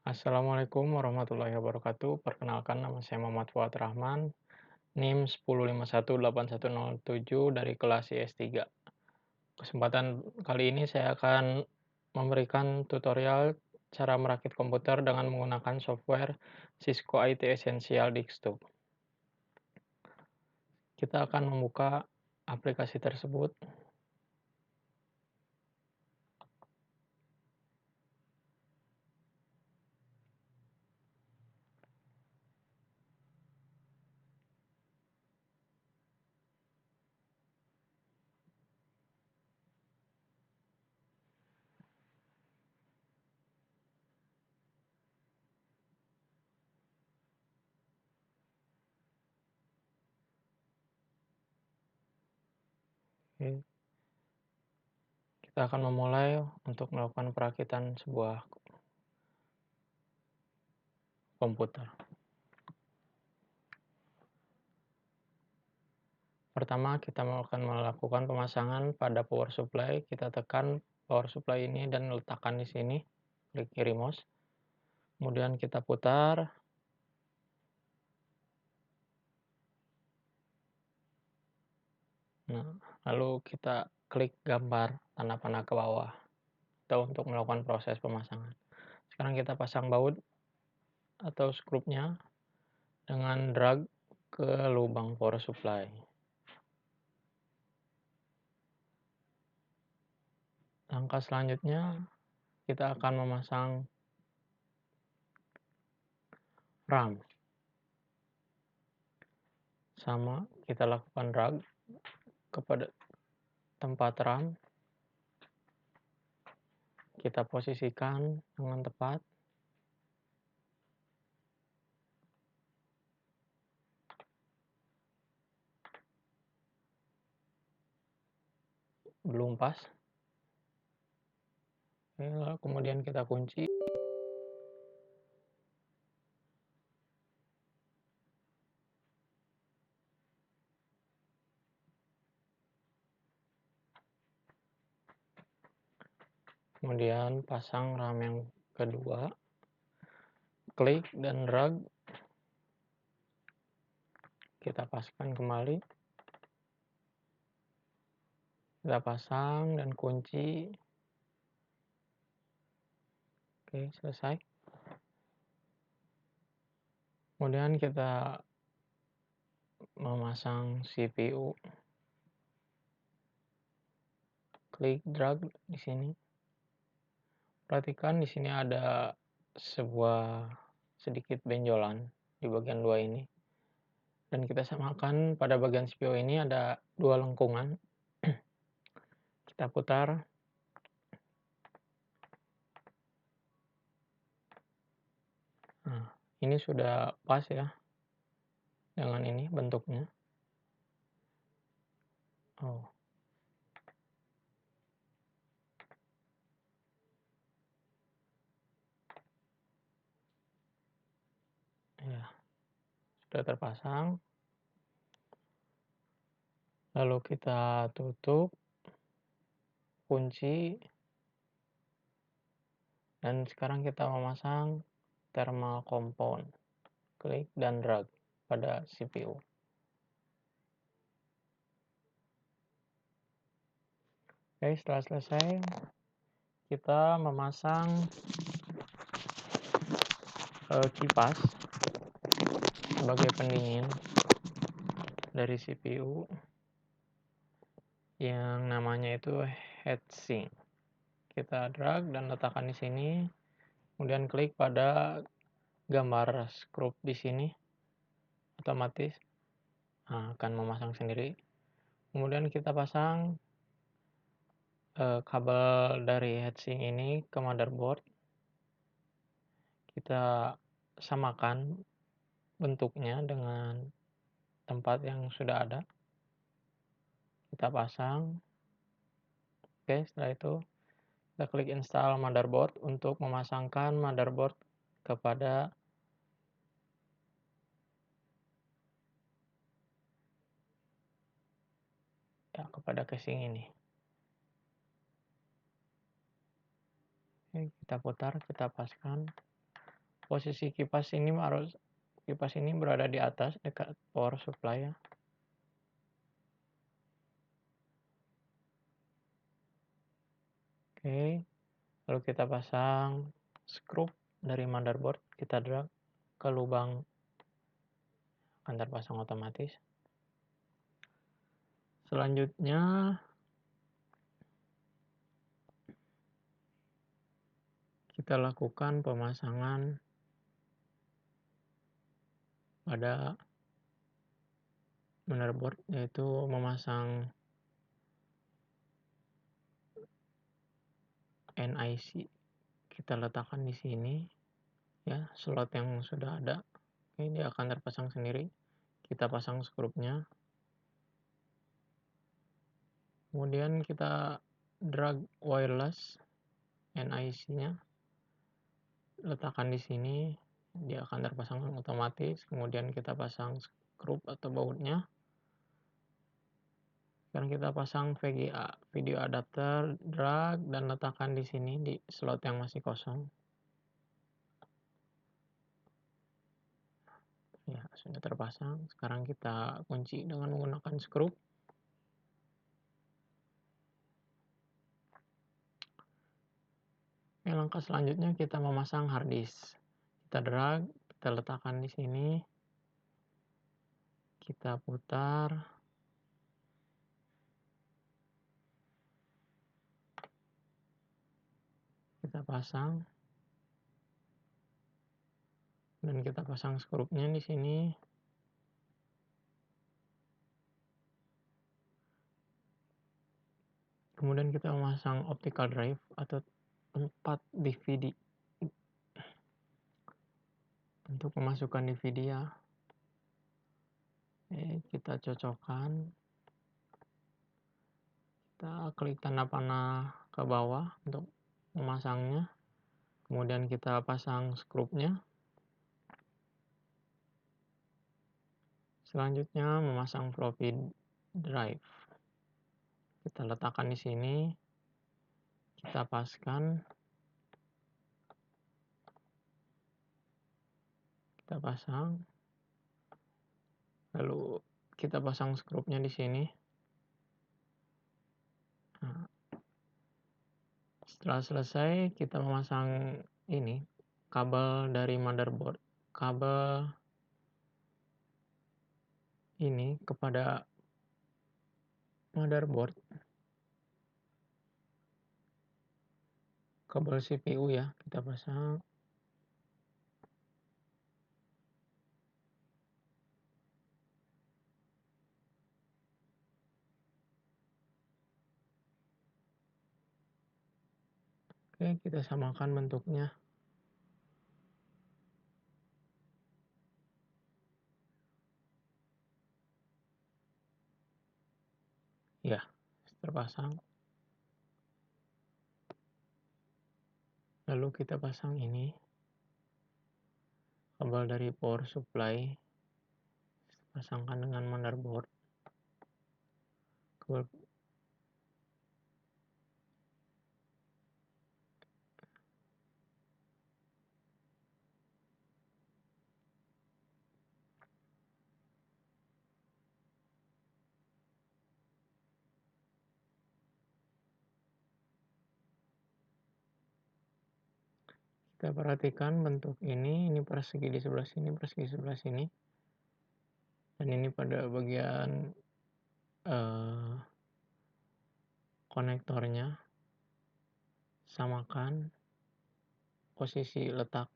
Assalamualaikum warahmatullahi wabarakatuh. Perkenalkan nama saya Muhammad Fuad Rahman, NIM 105181007 dari kelas IS3. Kesempatan kali ini saya akan memberikan tutorial cara merakit komputer dengan menggunakan software Cisco IT Essential Desktop. Kita akan membuka aplikasi tersebut. Oke, kita akan memulai untuk melakukan perakitan sebuah komputer. Pertama, kita akan melakukan pemasangan pada power supply. Kita tekan power supply ini dan letakkan di sini, klik kiri mouse. Kemudian kita putar. Nah, lalu kita klik gambar tanda panah ke bawah atau untuk melakukan proses pemasangan. Sekarang kita pasang baut atau skrupnya dengan drag ke lubang power supply. Langkah selanjutnya kita akan memasang RAM. Sama, kita lakukan drag kepada tempat RAM. Kita posisikan dengan tepat. Belum pas. Lalu kemudian kita kunci. Kemudian pasang RAM yang kedua. Klik dan drag. Kita paskan kembali. Kita pasang dan kunci. Oke, selesai. Kemudian kita memasang CPU. Klik drag di sini. Perhatikan di sini ada sebuah sedikit benjolan di bagian 2 ini. Dan kita samakan pada bagian CPU ini ada 2 lengkungan. Kita putar. Nah, ini sudah pas ya dengan ini bentuknya. Oh, ya, sudah terpasang. Lalu kita tutup, kunci, dan sekarang kita memasang thermal compound. Klik dan drag pada CPU. Oke, setelah selesai, kita memasang kipas sebagai pendingin dari CPU yang namanya itu heatsink. Kita drag dan letakkan di sini. Kemudian klik pada gambar skrup di sini. Otomatis akan memasang sendiri. Kemudian kita pasang kabel dari heatsink ini ke motherboard. Kita samakan bentuknya dengan tempat yang sudah ada. Kita pasang. Oke, setelah itu kita klik install motherboard untuk memasangkan motherboard kepada casing ini. Oke, kita putar, kita paskan. Posisi kipas ini berada di atas dekat power supply ya. Oke, lalu kita pasang skrup dari motherboard, kita drag ke lubang, akan terpasang otomatis. Selanjutnya kita lakukan pemasangan pada motherboard, yaitu memasang NIC. Kita letakkan di sini ya, slot yang sudah ada. Ini akan terpasang sendiri. Kita pasang skrupnya. Kemudian kita drag wireless NIC-nya, letakkan di sini, dia akan terpasang otomatis. Kemudian kita pasang skrup atau bautnya. Sekarang kita pasang VGA, video adapter, drag dan letakkan di sini di slot yang masih kosong. Ya, sudah terpasang. Sekarang kita kunci dengan menggunakan skrup. Langkah selanjutnya kita memasang hard disk. Kita drag, kita letakkan di sini. Kita putar. Kita pasang. Dan kita pasang skrupnya di sini. Kemudian kita memasang optical drive atau tempat DVD untuk memasukkan DVD ya. Kita cocokkan. Kita klik tanda panah ke bawah untuk memasangnya. Kemudian kita pasang skrupnya. Selanjutnya memasang floppy drive. Kita letakkan di sini. Kita paskan. Kita pasang. Lalu kita pasang skrupnya di sini. Nah, setelah selesai, kita memasang ini kabel dari motherboard. Kabel ini kepada motherboard. Kabel CPU ya, kita pasang. Oke, kita samakan bentuknya. Ya, terpasang. Lalu kita pasang ini kabel dari power supply, pasangkan dengan motherboard. Kita perhatikan bentuk ini persegi di sebelah sini, persegi sebelah sini. Dan ini pada bagian konektornya. Samakan posisi letak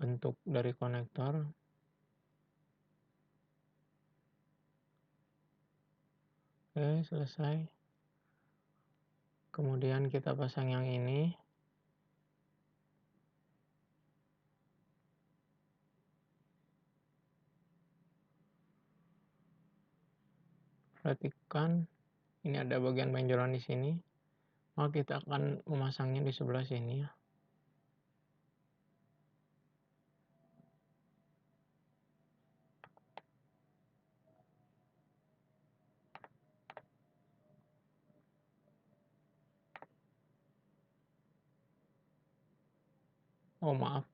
bentuk dari konektor. Oke, selesai. Kemudian kita pasang yang ini. Perhatikan, ini ada bagian benjolan di sini. Maka kita akan memasangnya di sebelah sini ya. Oh maaf,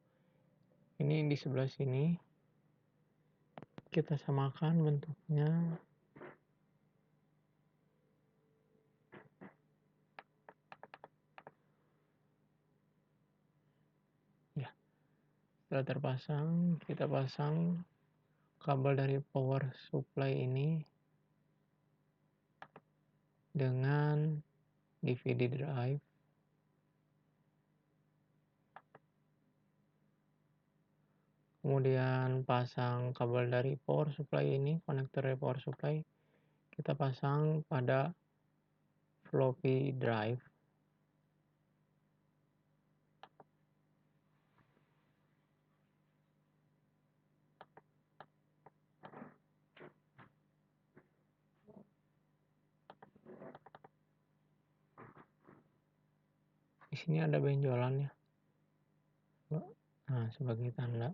Ini di sebelah sini kita samakan bentuknya. Ya, setelah terpasang, kita pasang kabel dari power supply ini dengan DVD drive. Kemudian pasang kabel dari power supply ini, konektor dari power supply, kita pasang pada floppy drive. Di sini ada benjolannya. Nah, sebagai tanda.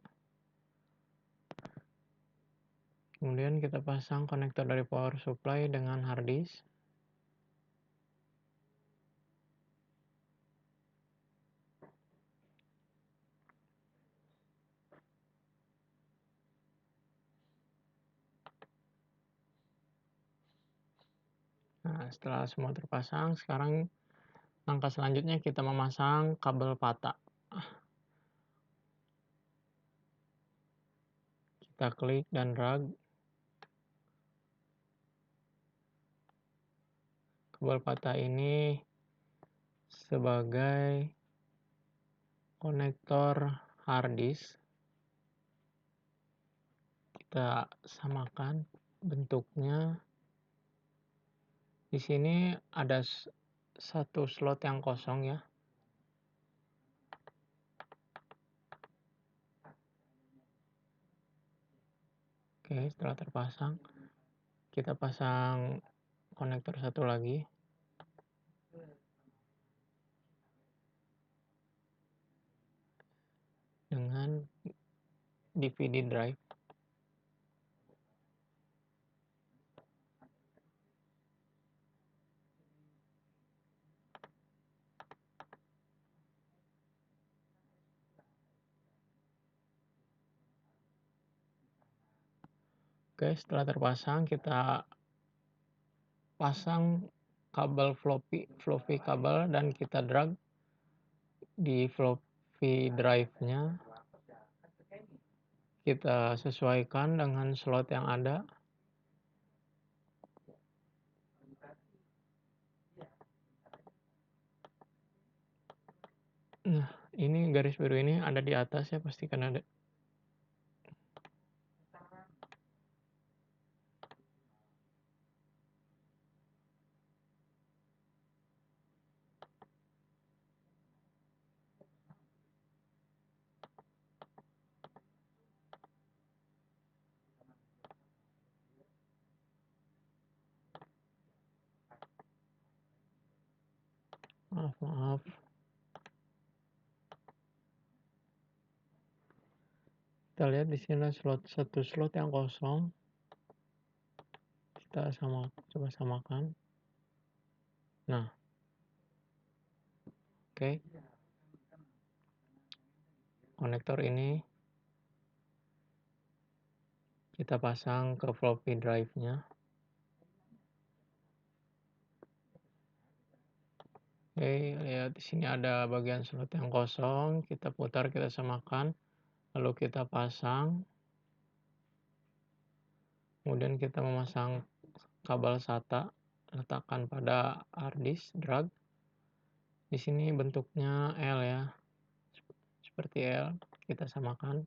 Kemudian kita pasang konektor dari power supply dengan hard disk. Nah, setelah semua terpasang, sekarang langkah selanjutnya kita memasang kabel pata. Kita klik dan drag. Kabel pata ini sebagai konektor hard disk. Kita samakan bentuknya. Di sini ada satu slot yang kosong ya. Oke, setelah terpasang, kita pasang konektor satu lagi. Dengan DVD drive. Oke, setelah terpasang kita pasang kabel floppy kabel dan kita drag di floppy drive-nya. Kita sesuaikan dengan slot yang ada. Nah, ini garis biru ini ada di atas ya, pastikan ada. Maaf. Kita lihat di sini satu slot yang kosong. Kita coba samakan. Nah, oke. Konektor ini kita pasang ke floppy drive-nya. Oke, lihat di sini ada bagian slot yang kosong. Kita putar, kita samakan, lalu kita pasang. Kemudian kita memasang kabel SATA, letakkan pada hard disk, drag. Di sini bentuknya L ya, seperti L. Kita samakan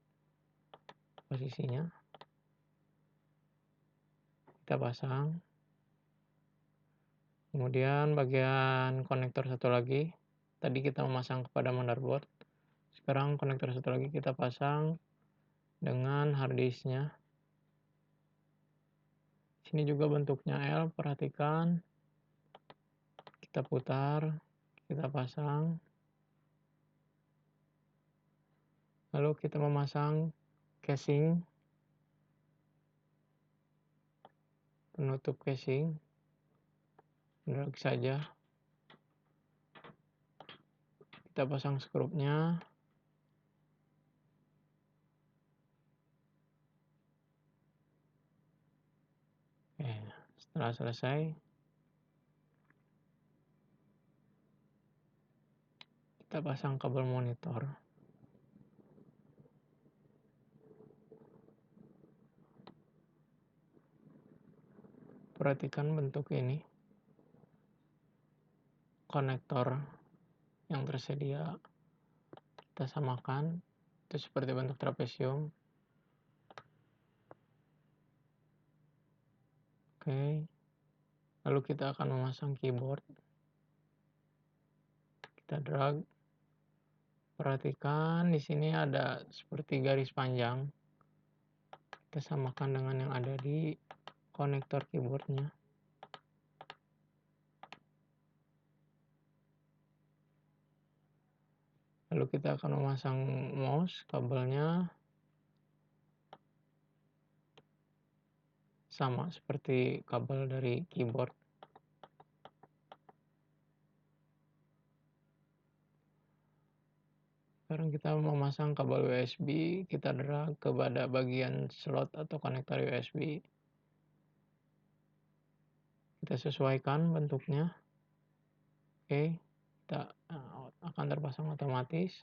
posisinya. Kita pasang. Kemudian bagian konektor satu lagi. Tadi kita memasang kepada motherboard. Sekarang konektor satu lagi kita pasang dengan hard disknya. Sini juga bentuknya L, perhatikan. Kita putar, kita pasang. Lalu kita memasang casing, penutup casing. Drag saja. Kita pasang skrupnya. Setelah selesai, kita pasang kabel monitor. Perhatikan bentuk ini, konektor yang tersedia kita samakan, itu seperti bentuk trapesium. Oke, lalu kita akan memasang keyboard. Kita drag. Perhatikan di sini ada seperti garis panjang. Kita samakan dengan yang ada di konektor keyboardnya. Lalu kita akan memasang mouse, kabelnya sama seperti kabel dari keyboard. Sekarang kita memasang kabel USB, kita drag kepada bagian slot atau konektor USB. Kita sesuaikan bentuknya. Oke, kita akan terpasang otomatis.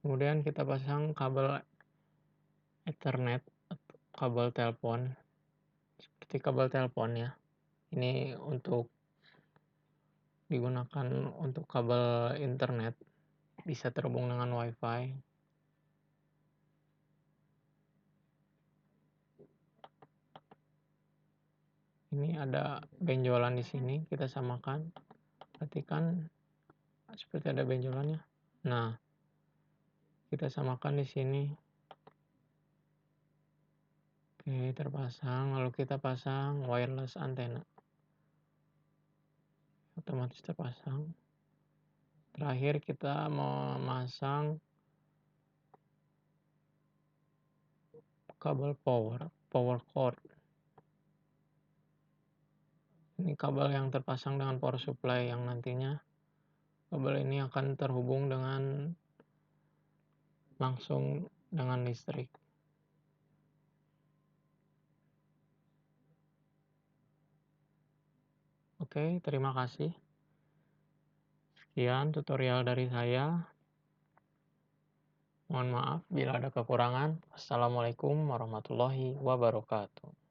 Kemudian kita pasang kabel Ethernet atau kabel telepon. Seperti kabel telepon ya. Ini untuk digunakan untuk kabel internet, bisa terhubung dengan WiFi. Ini ada benjolan di sini, kita samakan. Perhatikan seperti ada benjolannya. Nah, kita samakan di sini. Oke, terpasang. Lalu kita pasang wireless antena. Otomatis terpasang. Terakhir kita memasang kabel power cord. Ini kabel yang terpasang dengan power supply yang nantinya kabel ini akan terhubung dengan langsung dengan listrik. Oke, terima kasih. Sekian tutorial dari saya. Mohon maaf bila ada kekurangan. Assalamualaikum warahmatullahi wabarakatuh.